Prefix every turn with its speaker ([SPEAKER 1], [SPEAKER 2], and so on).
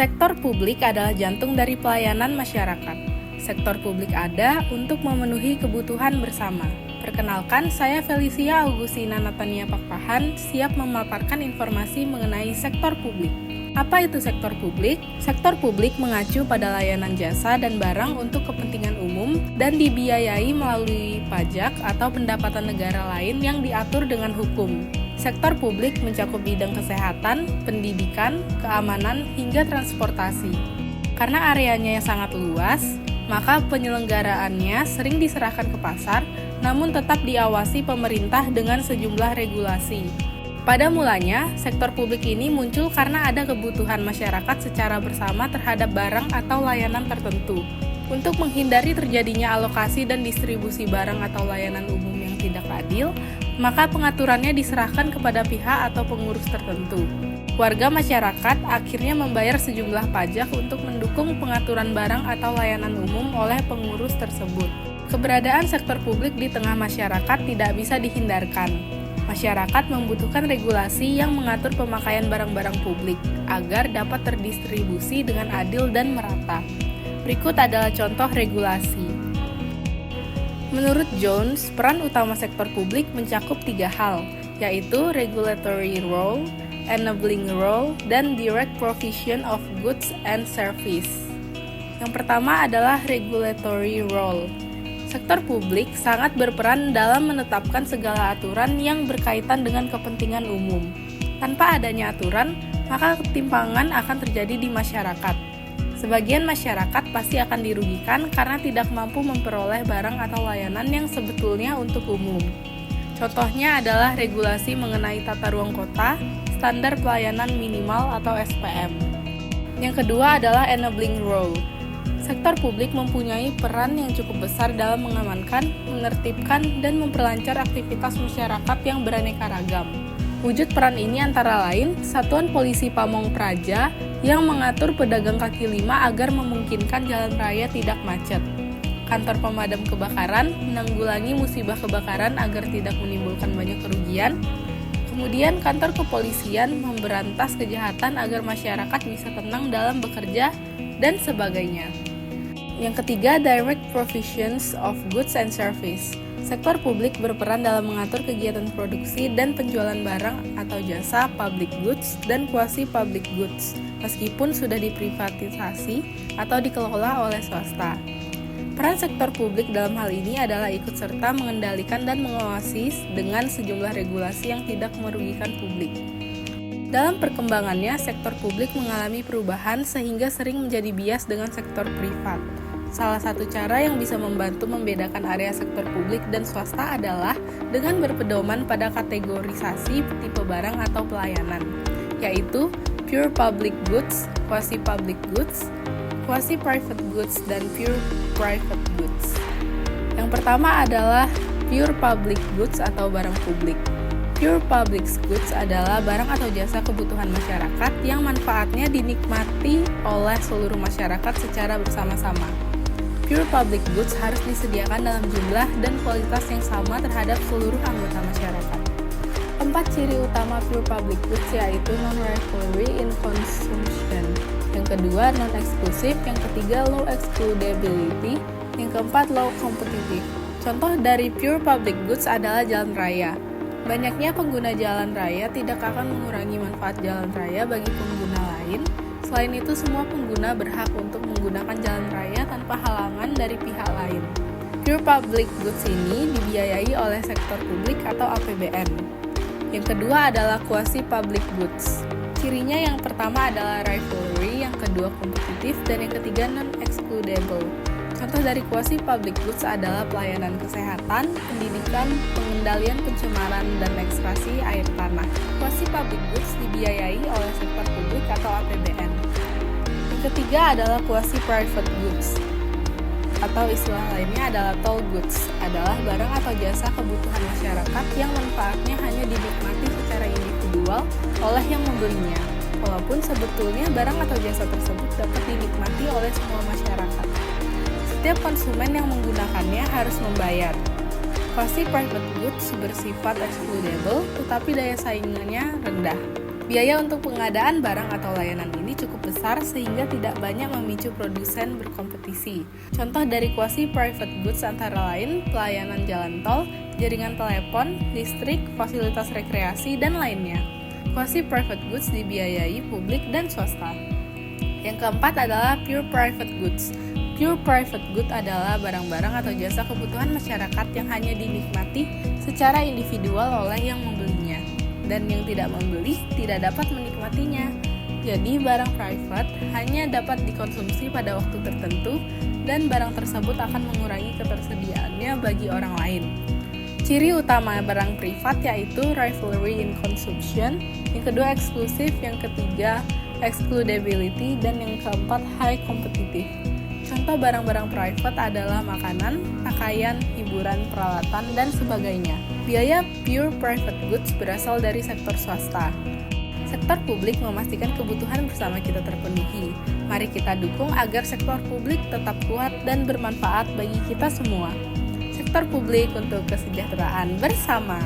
[SPEAKER 1] Sektor publik adalah jantung dari pelayanan masyarakat. Sektor publik ada untuk memenuhi kebutuhan bersama. Perkenalkan, saya Felicia Augustina Natania Pakpahan, siap memaparkan informasi mengenai sektor publik. Apa itu sektor publik? Sektor publik mengacu pada layanan jasa dan barang untuk kepentingan umum dan dibiayai melalui pajak atau pendapatan negara lain yang diatur dengan hukum. Sektor publik mencakup bidang kesehatan, pendidikan, keamanan, hingga transportasi. Karena areanya yang sangat luas, maka penyelenggaraannya sering diserahkan ke pasar, namun tetap diawasi pemerintah dengan sejumlah regulasi. Pada mulanya, sektor publik ini muncul karena ada kebutuhan masyarakat secara bersama terhadap barang atau layanan tertentu. Untuk menghindari terjadinya alokasi dan distribusi barang atau layanan umum yang tidak adil, maka pengaturannya diserahkan kepada pihak atau pengurus tertentu. Warga masyarakat akhirnya membayar sejumlah pajak untuk mendukung pengaturan barang atau layanan umum oleh pengurus tersebut. Keberadaan sektor publik di tengah masyarakat tidak bisa dihindarkan. Masyarakat membutuhkan regulasi yang mengatur pemakaian barang-barang publik agar dapat terdistribusi dengan adil dan merata. Berikut adalah contoh regulasi. Menurut Jones, peran utama sektor publik mencakup 3 hal, yaitu regulatory role, enabling role, dan direct provision of goods and service. Yang pertama adalah regulatory role. Sektor publik sangat berperan dalam menetapkan segala aturan yang berkaitan dengan kepentingan umum. Tanpa adanya aturan, maka ketimpangan akan terjadi di masyarakat. Sebagian masyarakat pasti akan dirugikan karena tidak mampu memperoleh barang atau layanan yang sebetulnya untuk umum. Contohnya adalah regulasi mengenai tata ruang kota, standar pelayanan minimal atau SPM. Yang kedua adalah enabling role. Sektor publik mempunyai peran yang cukup besar dalam mengamankan, menertibkan, dan memperlancar aktivitas masyarakat yang beraneka ragam. Wujud peran ini antara lain Satuan Polisi Pamong Praja yang mengatur pedagang kaki lima agar memungkinkan jalan raya tidak macet. Kantor pemadam kebakaran menanggulangi musibah kebakaran agar tidak menimbulkan banyak kerugian. Kemudian kantor kepolisian memberantas kejahatan agar masyarakat bisa tenang dalam bekerja dan sebagainya. Yang ketiga, direct provisions of goods and service. Sektor publik berperan dalam mengatur kegiatan produksi dan penjualan barang atau jasa public goods dan quasi-public goods, meskipun sudah diprivatisasi atau dikelola oleh swasta. Peran sektor publik dalam hal ini adalah ikut serta mengendalikan dan mengawasi dengan sejumlah regulasi yang tidak merugikan publik. Dalam perkembangannya, sektor publik mengalami perubahan sehingga sering menjadi bias dengan sektor privat. Salah satu cara yang bisa membantu membedakan area sektor publik dan swasta adalah dengan berpedoman pada kategorisasi tipe barang atau pelayanan, yaitu pure public goods, quasi-public goods, quasi-private goods, dan pure private goods. Yang pertama adalah pure public goods atau barang publik. Pure public goods adalah barang atau jasa kebutuhan masyarakat yang manfaatnya dinikmati oleh seluruh masyarakat secara bersama-sama. Pure public goods harus disediakan dalam jumlah dan kualitas yang sama terhadap seluruh anggota masyarakat. 4 ciri utama pure public goods yaitu non-rivalry in consumption. Yang kedua, non-eksklusif. Yang ketiga, low excludability. Yang keempat, low competitive. Contoh dari pure public goods adalah jalan raya. Banyaknya pengguna jalan raya tidak akan mengurangi manfaat jalan raya bagi pengguna lain. Selain itu, semua pengguna berhak untuk menggunakan jalan raya tanpa halangan dari pihak lain. Pure public goods ini dibiayai oleh sektor publik atau APBN. Yang kedua adalah quasi-public goods. Cirinya yang pertama adalah rivalry, yang kedua kompetitif, dan yang ketiga non-excludable. Contoh dari quasi-public goods adalah pelayanan kesehatan, pendidikan, pengendalian pencemaran, dan ekstraksi air tanah. Quasi-public goods dibiayai oleh sektor publik atau APBN. Yang ketiga adalah quasi-private goods, atau istilah lainnya adalah toll goods, adalah barang atau jasa kebutuhan masyarakat yang manfaatnya hanya dinikmati secara individual oleh yang membelinya, walaupun sebetulnya barang atau jasa tersebut dapat dinikmati oleh semua masyarakat. Setiap konsumen yang menggunakannya harus membayar. Quasi-private goods bersifat excludable, tetapi daya saingannya rendah. Biaya untuk pengadaan barang atau layanan ini cukup besar besar sehingga tidak banyak memicu produsen berkompetisi. Contoh dari quasi-private goods antara lain pelayanan jalan tol, jaringan telepon, listrik, fasilitas rekreasi, dan lainnya. Quasi-private goods dibiayai publik dan swasta. Yang keempat adalah pure private goods. Pure private good adalah barang-barang atau jasa kebutuhan masyarakat yang hanya dinikmati secara individual oleh yang membelinya, dan yang tidak membeli tidak dapat menikmatinya. Jadi barang private hanya dapat dikonsumsi pada waktu tertentu dan barang tersebut akan mengurangi ketersediaannya bagi orang lain. Ciri utama barang privat yaitu rivalry in consumption, yang kedua eksklusif, yang ketiga excludability, dan yang keempat high competitive. Contoh barang-barang private adalah makanan, pakaian, hiburan, peralatan, dan sebagainya. Biaya pure private goods berasal dari sektor swasta. Sektor publik memastikan kebutuhan bersama kita terpenuhi. Mari kita dukung agar sektor publik tetap kuat dan bermanfaat bagi kita semua. Sektor publik untuk kesejahteraan bersama.